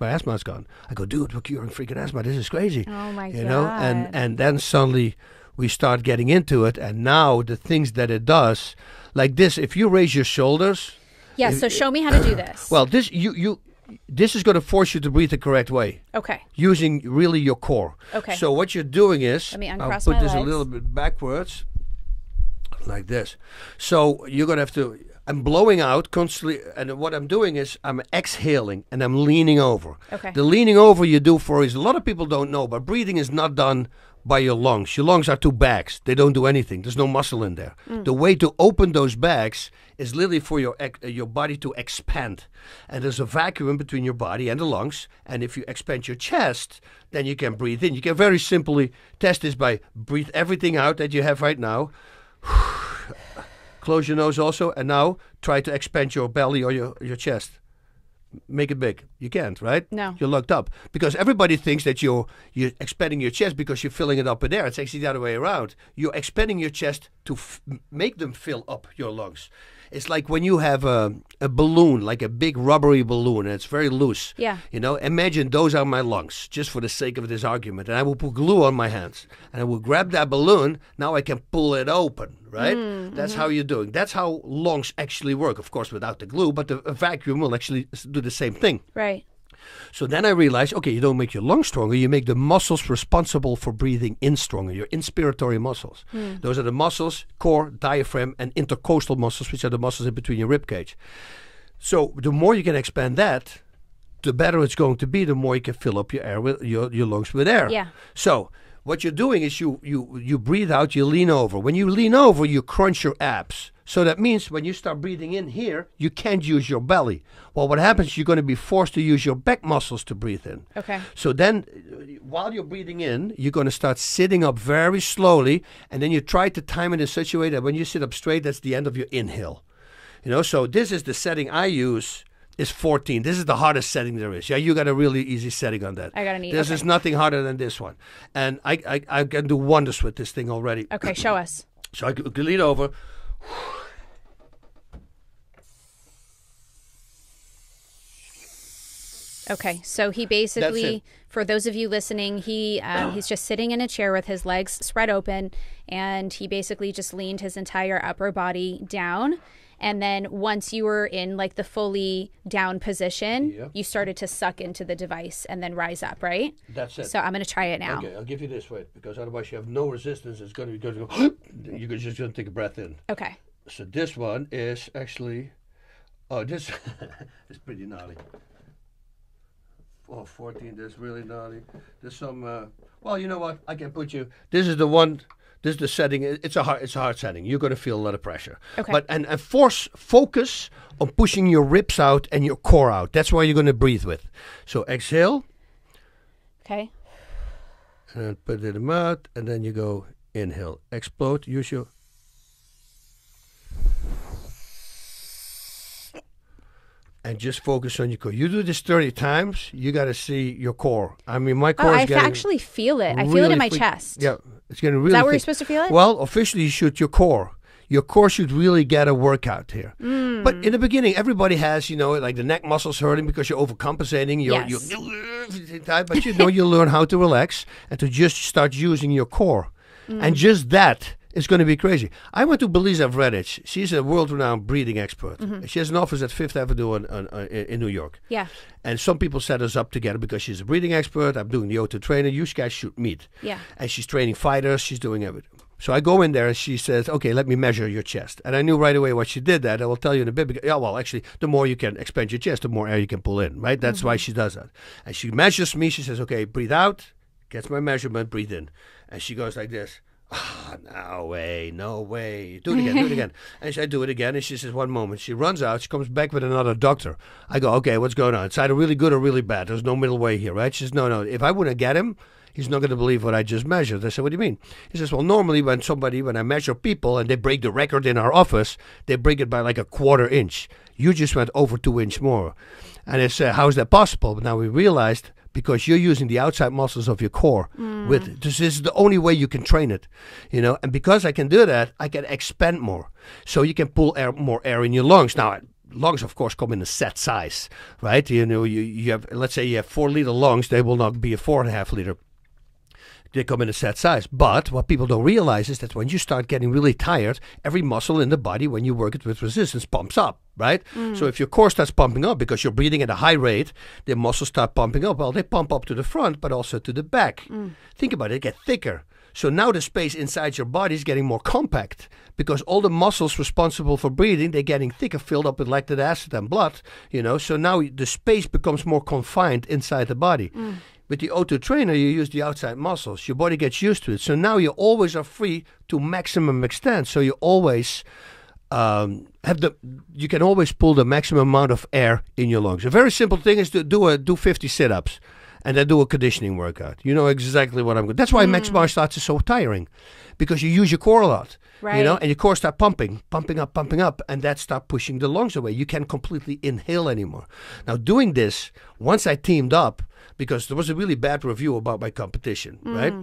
my asthma is gone. I go, dude, we're curing freaking asthma. This is crazy. Oh my You God. know, and then suddenly we start getting into it, and now the things that it does, like this, if you raise your shoulders. Yeah, so show me how to do this. Well, this is going to force you to breathe the correct way. Okay. Using really your core. Okay. So what you're doing is, Let me I'll uncross put my this a legs. little bit backwards, like this. So you're going to have to, I'm blowing out constantly, and what I'm doing is I'm exhaling and I'm leaning over. Okay. The leaning over you do for is, a lot of people don't know, but breathing is not done by your lungs. Your lungs are two bags. They don't do anything. There's no muscle in there. The way to open those bags is literally for your body to expand. And there's a vacuum between your body and the lungs. And if you expand your chest, then you can breathe in. You can very simply test this by breathe everything out that you have right now. Close your nose also. And now try to expand your belly or your chest. Make it big. You can't, right? No. You're locked up. Because everybody thinks that you're expanding your chest because you're filling it up with air. It's actually the other way around. You're expanding your chest to make them fill up your lungs. It's like when you have a balloon, like a big rubbery balloon, and it's very loose. Yeah. You know, imagine those are my lungs, just for the sake of this argument. And I will put glue on my hands. And I will grab that balloon. Now I can pull it open, right? That's how you're doing. That's how lungs actually work. Of course, without the glue, but the vacuum will actually do the same thing. Right. So then I realized, okay, you don't make your lungs stronger, you make the muscles responsible for breathing in stronger, your inspiratory muscles. Those are the muscles, core, diaphragm, and intercostal muscles, which are the muscles in between your rib cage. So the more you can expand that, the better it's going to be, the more you can fill up your air with your lungs with air. Yeah. So what you're doing is you breathe out, you lean over. When you lean over, you crunch your abs. So that means when you start breathing in here, you can't use your belly. Well, what happens, you're going to be forced to use your back muscles to breathe in. Okay. So then, while you're breathing in, you're going to start sitting up very slowly, and then you try to time it in such a way that when you sit up straight, that's the end of your inhale. You know, so this is the setting I use, is 14. This is the hardest setting there is. Yeah, you got a really easy setting on that. I got an easy. This is nothing harder than this one. And I can do wonders with this thing already. Okay, show us. So I can lean over. Okay, so he basically, for those of you listening, he's just sitting in a chair with his legs spread open, and he basically just leaned his entire upper body down. And then once you were in like the fully down position, you started to suck into the device and then rise up, right? That's it. So I'm going to try it now. Okay, I'll give you this way, because otherwise you have no resistance. It's going to go, you're just going to take a breath in. Okay. So this one is actually, this is pretty gnarly. Oh, 14, that's really gnarly. There's some, well, you know what? I can put you, this is the one, this is the setting. It's a hard setting. You're going to feel a lot of pressure. Okay. But, and focus on pushing your ribs out and your core out. That's why you're going to breathe with. So exhale. Okay. And then put it in the mouth, and then you go inhale. Explode, use your, and just focus on your core. You do this 30 times, you got to see your core. I mean, my core Oh, is I getting actually feel it. I feel it really in my chest. Yeah, it's getting really Is that where you're thick. supposed to feel it? Well, officially, you should your core. Your core should really get a workout here. But in the beginning, everybody has, you know, like the neck muscles hurting because you're overcompensating. But you know, you learn how to relax and to just start using your core. And just that is going to be crazy. I went to Belisa Vredich. She's a world-renowned breathing expert. She has an office at Fifth Avenue in New York. Yeah. And some people set us up together because she's a breathing expert. I'm doing the O2 trainer. You guys should meet. Yeah. And she's training fighters. She's doing everything. So I go in there and she says, okay, let me measure your chest. And I knew right away what she did that. I will tell you in a bit. Because, yeah, well, actually, the more you can expand your chest, the more air you can pull in, right? That's why she does that. And she measures me. She says, okay, breathe out. Gets my measurement, breathe in. And she goes like this. Oh, no way, no way. Do it again, do it again. And I do it again, and she says, one moment. She runs out. She comes back with another doctor. I go, okay, what's going on? It's either really good or really bad. There's no middle way here, right? She says, no. If I wouldn't get him, he's not going to believe what I just measured. I said, what do you mean? He says, well, normally when I measure people and they break the record in our office, they break it by like a quarter inch. You just went over 2 inches more. And I said, how is that possible? But now we realized because you're using the outside muscles of your core. This is the only way you can train it, you know. And because I can do that, I can expand more. So you can pull more air in your lungs. Now, lungs, of course, come in a set size, right? You know, you have, let's say you have 4-liter lungs, they will not be a 4.5-liter. They come in a set size. But what people don't realize is that when you start getting really tired, every muscle in the body, when you work it with resistance, pumps up, right? So if your core starts pumping up because you're breathing at a high rate, the muscles start pumping up. Well, they pump up to the front, but also to the back. Think about it, they get thicker. So now the space inside your body is getting more compact because all the muscles responsible for breathing, they're getting thicker, filled up with lactic acid and blood, you know. So now the space becomes more confined inside the body. With the O2 trainer, you use the outside muscles. Your body gets used to it. So now you always are free to maximum extent. So you always you can always pull the maximum amount of air in your lungs. A very simple thing is to do 50 sit-ups and then do a conditioning workout. You know exactly what I'm going. That's why max martial arts is so tiring, because you use your core a lot. Right. You know, and your core start pumping up, and that start pushing the lungs away. You can't completely inhale anymore. Now, doing this, once I teamed up, because there was a really bad review about my competition, right?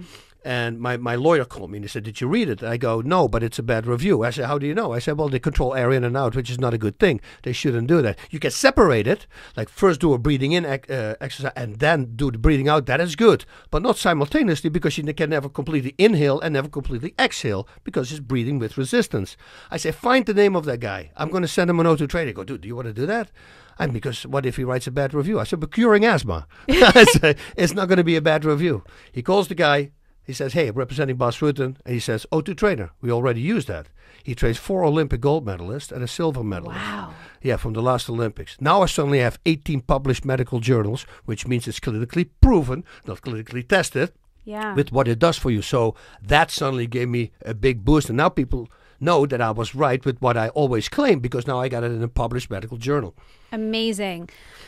And my lawyer called me and he said, "Did you read it?" I go, "No, but it's a bad review." I said, "How do you know?" I said, "Well, they control air in and out, which is not a good thing. They shouldn't do that. You can separate it, like first do a breathing in exercise and then do the breathing out. That is good, but not simultaneously, because you can never completely inhale and never completely exhale because it's breathing with resistance." I say, "Find the name of that guy. I'm going to send him an O2 trainer." I go, "Dude, do you want to do that?" And because what if he writes a bad review? I said, "But curing asthma." I said, "It's not going to be a bad review." He calls the guy. He says, "Hey, I'm representing Bas Rutten." And he says, "O2 trainer. We already used that." He trains 4 Olympic gold medalists and a silver medalist. Wow. Yeah, from the last Olympics. Now I suddenly have 18 published medical journals, which means it's clinically proven, not clinically tested, with what it does for you. So that suddenly gave me a big boost. And now people know that I was right with what I always claimed, because now I got it in a published medical journal. Amazing.